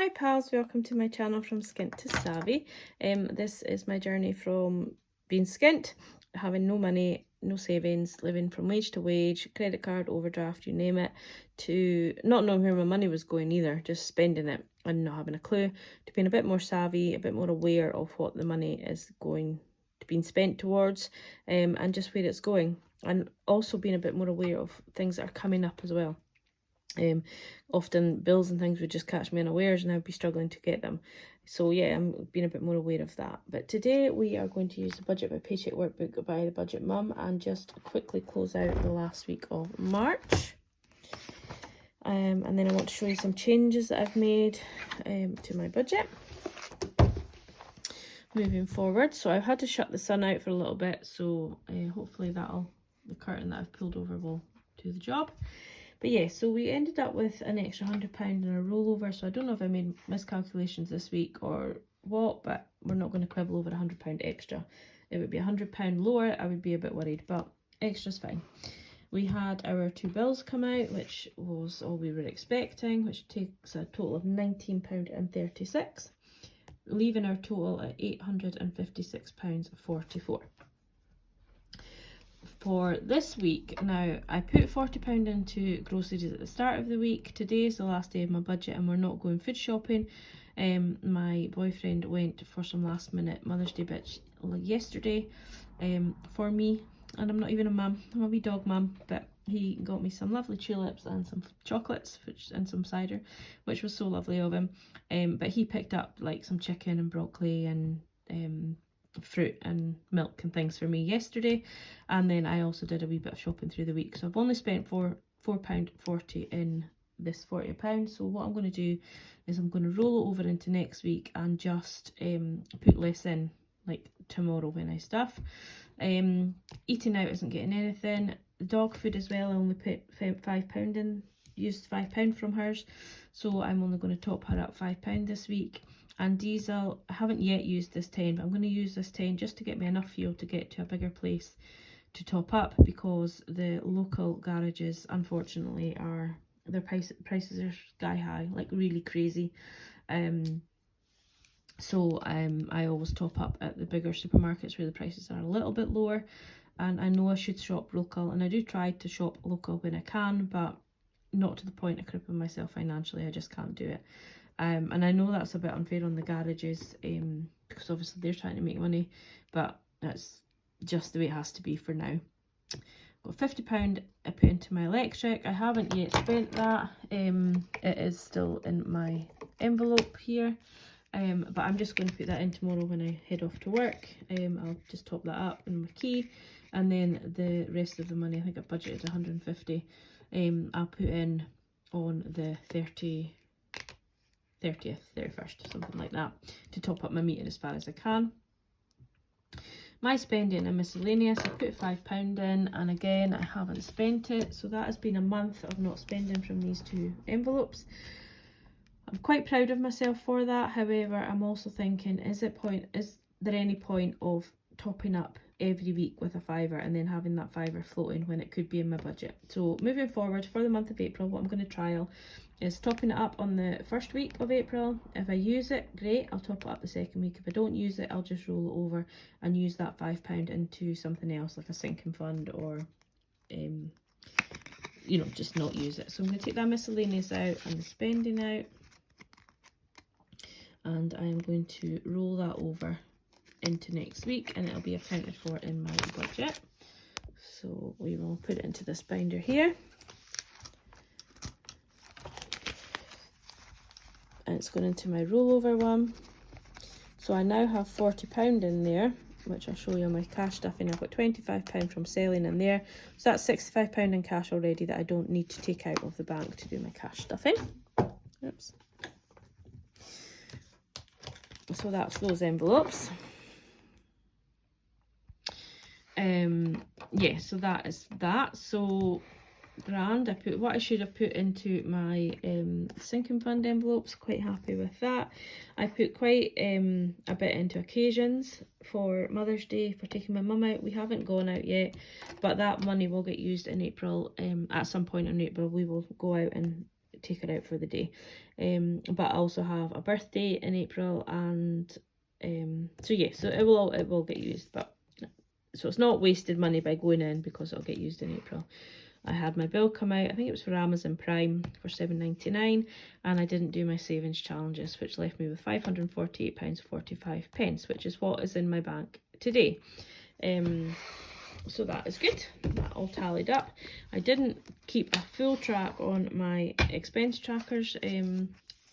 Hi pals, welcome to my channel From Skint to Savvy. This is my journey from being skint, having no money, no savings, living from wage to wage, credit card, overdraft, you name it, to not knowing where my money was going either, just spending it and not having a clue, to being a bit more savvy, a bit more aware of what the money is going to being spent towards, and just where it's going, and also being a bit more aware of things that are coming up as well. Often bills and things would just catch me unawares and I'd be struggling to get them. So yeah, I'm being a bit more aware of that. But today we are going to use the Budget by Paycheck workbook by the Budget Mum and just quickly close out the last week of March. And then I want to show you some changes that I've made to my budget moving forward. So I've had to shut the sun out for a little bit, so hopefully the curtain that I've pulled over will do the job. But yeah, so we ended up with an extra £100 in a rollover. So I don't know if I made miscalculations this week or what, but we're not going to quibble over £100 extra. It would be £100 lower, I would be a bit worried, but extra's fine. We had our 2 bills come out, which was all we were expecting, which takes a total of £19.36, leaving our total at £856.44. For this week, now I put £40 into groceries at the start of the week. Today is the last day of my budget and we're not going food shopping. My boyfriend went for some last minute Mother's Day bits yesterday for me, and I'm not even a mum, I'm a wee dog mum, but he got me some lovely tulips and some chocolates and some cider, which was so lovely of him. But he picked up like some chicken and broccoli and fruit and milk and things for me yesterday, and then I also did a wee bit of shopping through the week. So I've only spent £4.40 in this £40. So what I'm going to do is I'm going to roll it over into next week and just put less in, like tomorrow when I stuff. Eating out isn't getting anything. Dog food as well, I only put £5 in, used £5 from hers, so I'm only going to top her up £5 this week. And diesel, I haven't yet used this 10, but I'm going to use this 10 just to get me enough fuel to get to a bigger place to top up, because the local garages, unfortunately, their prices are sky high, like really crazy. So I always top up at the bigger supermarkets where the prices are a little bit lower. And I know I should shop local, and I do try to shop local when I can, but not to the point of crippling myself financially. I just can't do it. And I know that's a bit unfair on the garages, because obviously they're trying to make money, but that's just the way it has to be for now. Got £50 I put into my electric. I haven't yet spent that. It is still in my envelope here, but I'm just going to put that in tomorrow when I head off to work. I'll just top that up in my key, and then the rest of the money, I think I budgeted 150, I'll put in on the 30th, 31st, something like that, to top up my meter as far as I can. My spending and miscellaneous, I put £5 in, and again I haven't spent it, so that has been a month of not spending from these 2 envelopes. I'm quite proud of myself for that. However, I'm also thinking, is there any point of topping up every week with a £5 and then having that £5 floating when it could be in my budget? So moving forward for the month of April, what I'm going to trial is topping it up on the first week of April. If I use it, great, I'll top it up the second week. If I don't use it, I'll just roll it over and use that £5 into something else, like a sinking fund, or just not use it. So I'm going to take that miscellaneous out and the spending out, and I'm going to roll that over into next week, and it'll be accounted for in my budget. So we will put it into this binder here, and it's going into my rollover one. So I now have £40 in there, which I'll show you on my cash stuffing. I've got £25 from selling in there, so that's £65 in cash already that I don't need to take out of the bank to do my cash stuffing. Oops. So that's those envelopes. Yeah, so that is that. So grand. I put what I should have put into my sinking fund envelopes. Quite happy with that. I put quite a bit into occasions for Mother's Day, for taking my mum out. We haven't gone out yet, but that money will get used in April. At some point in April we will go out and take her out for the day. But I also have a birthday in April, and so yeah, so it will get used, but so it's not wasted money by going in because it'll get used in April. I had my bill come out, I think it was for Amazon Prime for £7.99, and I didn't do my savings challenges, which left me with £548.45, which is what is in my bank today. So that is good. That all tallied up. I didn't keep a full track on my expense trackers,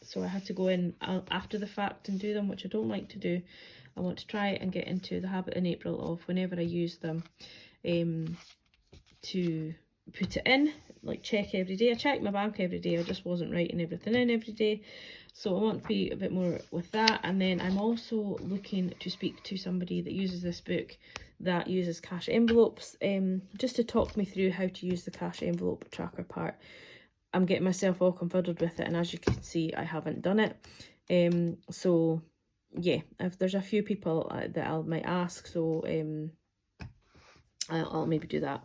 so I had to go in after the fact and do them, which I don't like to do. I want to try and get into the habit in April of whenever I use them, to put it in, like check every day. I check my bank every day, I just wasn't writing everything in every day. So I want to be a bit more with that. And then I'm also looking to speak to somebody that uses this book, that uses cash envelopes, just to talk me through how to use the cash envelope tracker part. I'm getting myself all confuddled with it, and as you can see, I haven't done it. So yeah, if there's a few people that I might ask, so I'll maybe do that.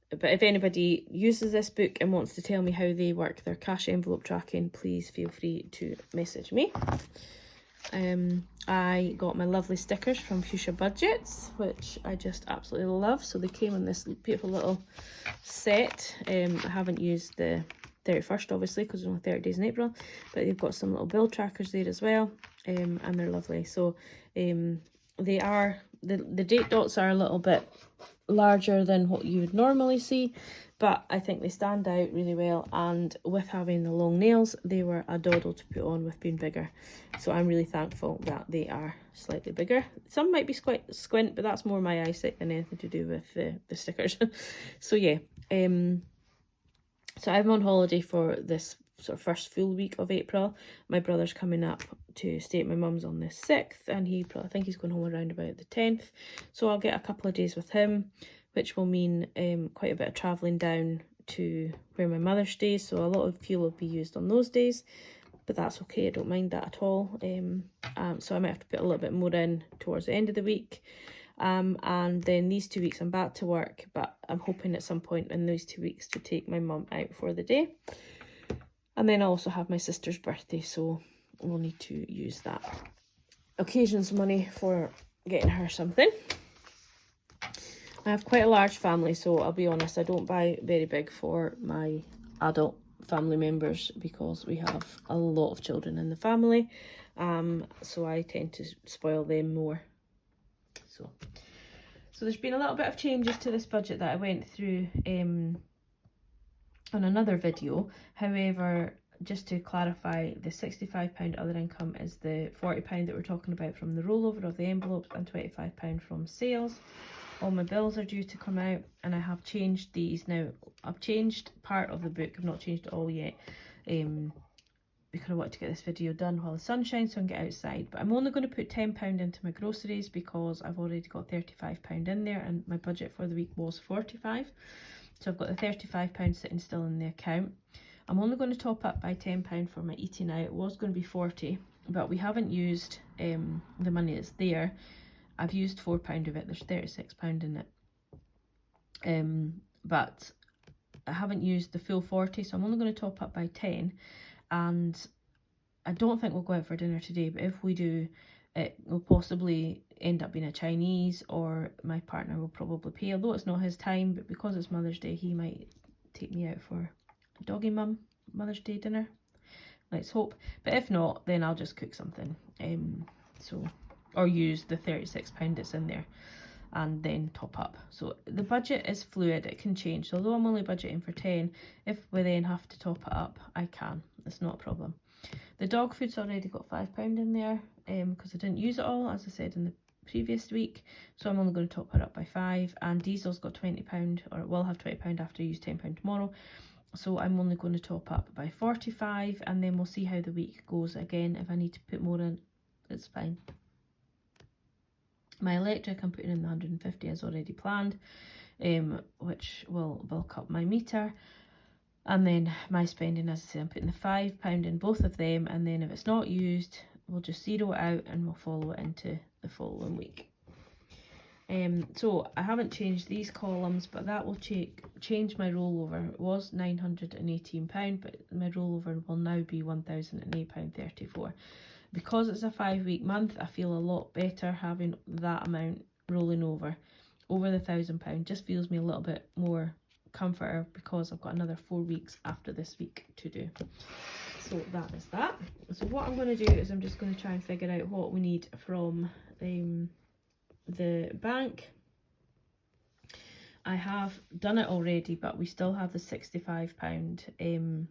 But if anybody uses this book and wants to tell me how they work their cash envelope tracking, please feel free to message me. I got my lovely stickers from Fuschia Budgets, which I just absolutely love. So they came in this beautiful little set. I haven't used the 31st obviously because it's only 30 days in April, but they've got some little bill trackers there as well, and they're lovely. So they are, the date dots are a little bit larger than what you would normally see, but I think they stand out really well, and with having the long nails, they were a doddle to put on with being bigger. So I'm really thankful that they are slightly bigger. Some might be squint, but that's more my eyesight than anything to do with the stickers. So yeah, so I'm on holiday for this sort of first full week of April. My brother's coming up to stay at my mum's on the 6th, and I think he's going home around about the 10th. So I'll get a couple of days with him, which will mean quite a bit of travelling down to where my mother stays. So a lot of fuel will be used on those days, but that's okay. I don't mind that at all. So I might have to put a little bit more in towards the end of the week. And then these 2 weeks I'm back to work, but I'm hoping at some point in those 2 weeks to take my mum out for the day. And then I also have my sister's birthday, so we'll need to use that occasions money for getting her something. I have quite a large family, so I'll be honest, I don't buy very big for my adult family members because we have a lot of children in the family, so I tend to spoil them more. So there's been a little bit of changes to this budget that I went through on another video. However, just to clarify, the £65 other income is the £40 that we're talking about from the rollover of the envelopes, and £25 from sales. All my bills are due to come out, and I have changed these. Now, I've changed part of the book, I've not changed it all yet, because I want to get this video done while the sun shines so I can get outside. But I'm only going to put £10 into my groceries because I've already got £35 in there, and my budget for the week was £45. So I've got the £35 sitting still in the account. I'm only going to top up by £10 for my eating out. It was going to be £40, but we haven't used the money that's there. I've used £4 of it. There's £36 in it. But I haven't used the full 40, so I'm only going to top up by 10. And I don't think we'll go out for dinner today, but if we do, it will possibly end up being a Chinese, or my partner will probably pay, although it's not his time, but because it's Mother's Day, he might take me out for a doggy mum Mother's Day dinner. Let's hope. But if not, then I'll just cook something. Or use the £36 that's in there and then top up. So the budget is fluid, it can change. So although I'm only budgeting for 10, if we then have to top it up, I can. It's not a problem. The dog food's already got £5 in there because I didn't use it all, as I said in the previous week. So I'm only going to top her up by 5. And diesel's got £20, or it will have £20 after I use £10 tomorrow. So I'm only going to top up by 45, and then we'll see how the week goes. Again, if I need to put more in, it's fine. My electric, I'm putting in the 150 as already planned, which will bulk up my meter. And then my spending, as I said, I'm putting the £5 in both of them, and then if it's not used, we'll just zero it out and we'll follow it into the following week. So I haven't changed these columns, but that will change my rollover. It was £918, but my rollover will now be £1,008.34. Because it's a 5-week month, I feel a lot better having that amount rolling over the £1,000. Just feels me a little bit more comforter because I've got another 4 weeks after this week to do. So that is that. So what I'm going to do is I'm just going to try and figure out what we need from the bank. I have done it already, but we still have the £65 in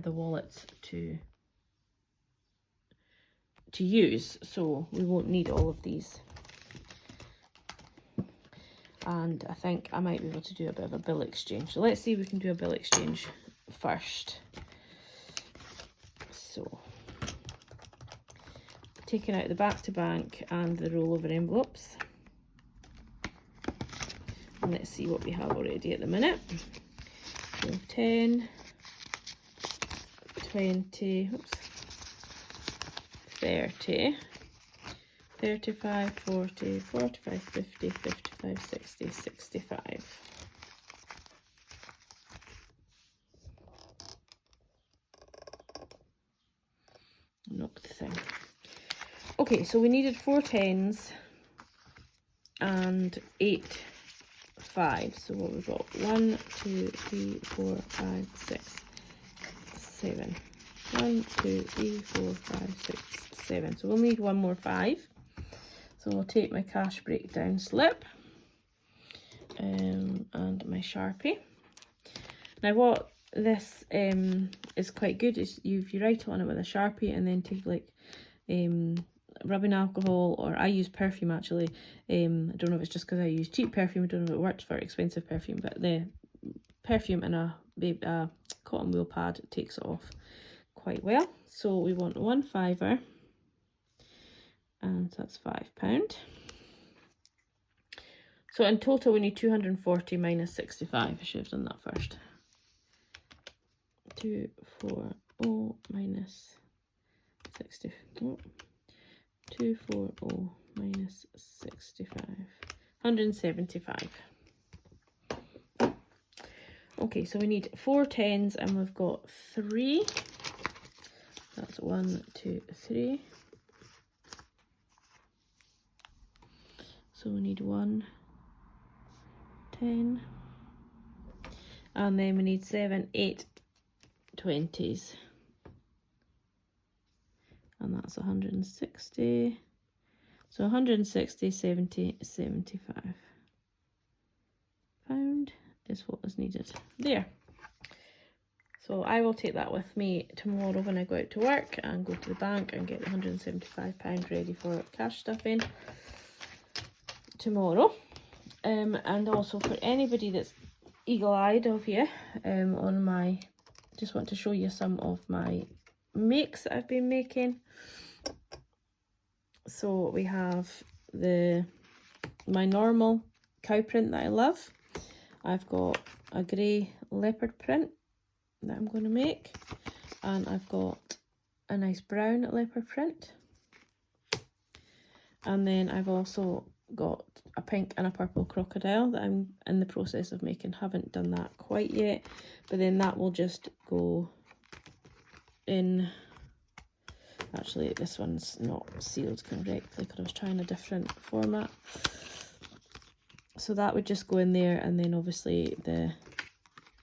the wallet to use, so we won't need all of these. And I think I might be able to do a bit of a bill exchange. So let's see if we can do a bill exchange first. So taking out the back to bank and the rollover envelopes. And let's see what we have already at the minute. So 10, 20, oops, 30, 35, 40, 45, 50, 55, 60, 65. Knock the thing. Okay, so we needed 4 10s and 8 5s. So what we've got 1, 2, 3, 4, 5, 6, 7. 1, 2, 3, 4, 5, 6, 7. So we'll need one more 5. So we'll take my cash breakdown slip and my Sharpie. Now what this is quite good is you write on it with a Sharpie and then take like rubbing alcohol, or I use perfume actually. I don't know if it's just because I use cheap perfume, I don't know if it works for expensive perfume, but the perfume in a cotton wool pad takes it off quite well. So we want 1 5er, and that's £5. So in total we need 240 minus 65. I should have done that first. 240 minus 60. Oh. 240 minus 65. 175. Okay, so we need 4 10s and we've got 3. That's 1, 2, 3. So we need 1 10. And then we need 7, 8 20s. And that's 160. So 160, 70, 75 pound is what is needed there. So I will take that with me tomorrow when I go out to work and go to the bank and get the £175 ready for cash stuffing tomorrow. And also for anybody that's eagle-eyed of you, on my, just want to show you some of my makes that I've been making. So we have my normal cow print that I love. I've got a grey leopard print that I'm going to make, and I've got a nice brown leopard print, and then I've also got a pink and a purple crocodile that I'm in the process of making. Haven't done that quite yet, but then that will just go in. Actually, this one's not sealed correctly because I was trying a different format. So that would just go in there, and then obviously the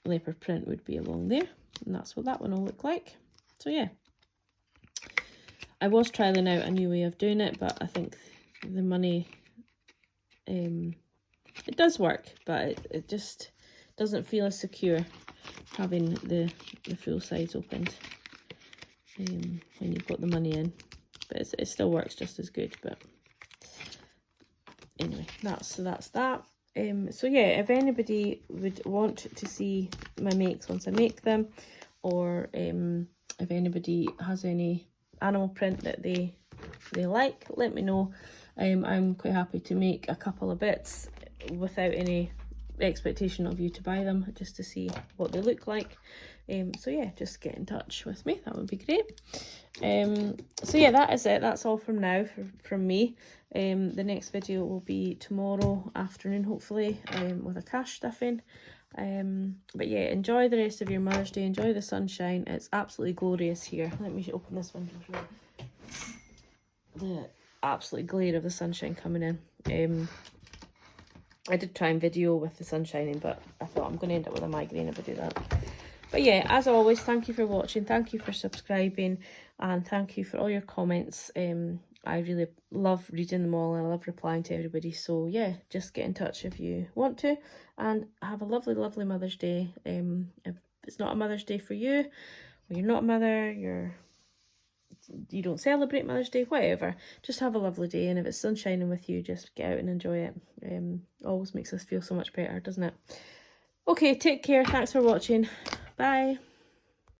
leopard print would be along there, and that's what that one will look like. So yeah, I was trialing out a new way of doing it, but I think the money, it does work, but it just doesn't feel as secure having the full size opened when you've got the money in, but it still works just as good. But anyway, that's that. So yeah, if anybody would want to see my makes once I make them, or if anybody has any animal print that they like, let me know. I'm quite happy to make a couple of bits without any expectation of you to buy them, just to see what they look like. So yeah, just get in touch with me, that would be great. So yeah, that is it. That's all from now from me. The next video will be tomorrow afternoon, hopefully, with a cash stuffing. But yeah, enjoy the rest of your Mother's Day. Enjoy the sunshine. It's absolutely glorious here. Let me open this window for the absolute glare of the sunshine coming in. I did try and video with the sun shining, but I thought I'm going to end up with a migraine if I do that. But yeah, as always, thank you for watching, thank you for subscribing, and thank you for all your comments. I really love reading them all, and I love replying to everybody. So yeah, just get in touch if you want to, and have a lovely, lovely Mother's Day. If it's not a Mother's Day for you, or you're not a mother, you don't celebrate Mother's Day, whatever, just have a lovely day. And if it's sun shining with you, just get out and enjoy it. Always makes us feel so much better, doesn't it? Okay, take care. Thanks for watching. Bye.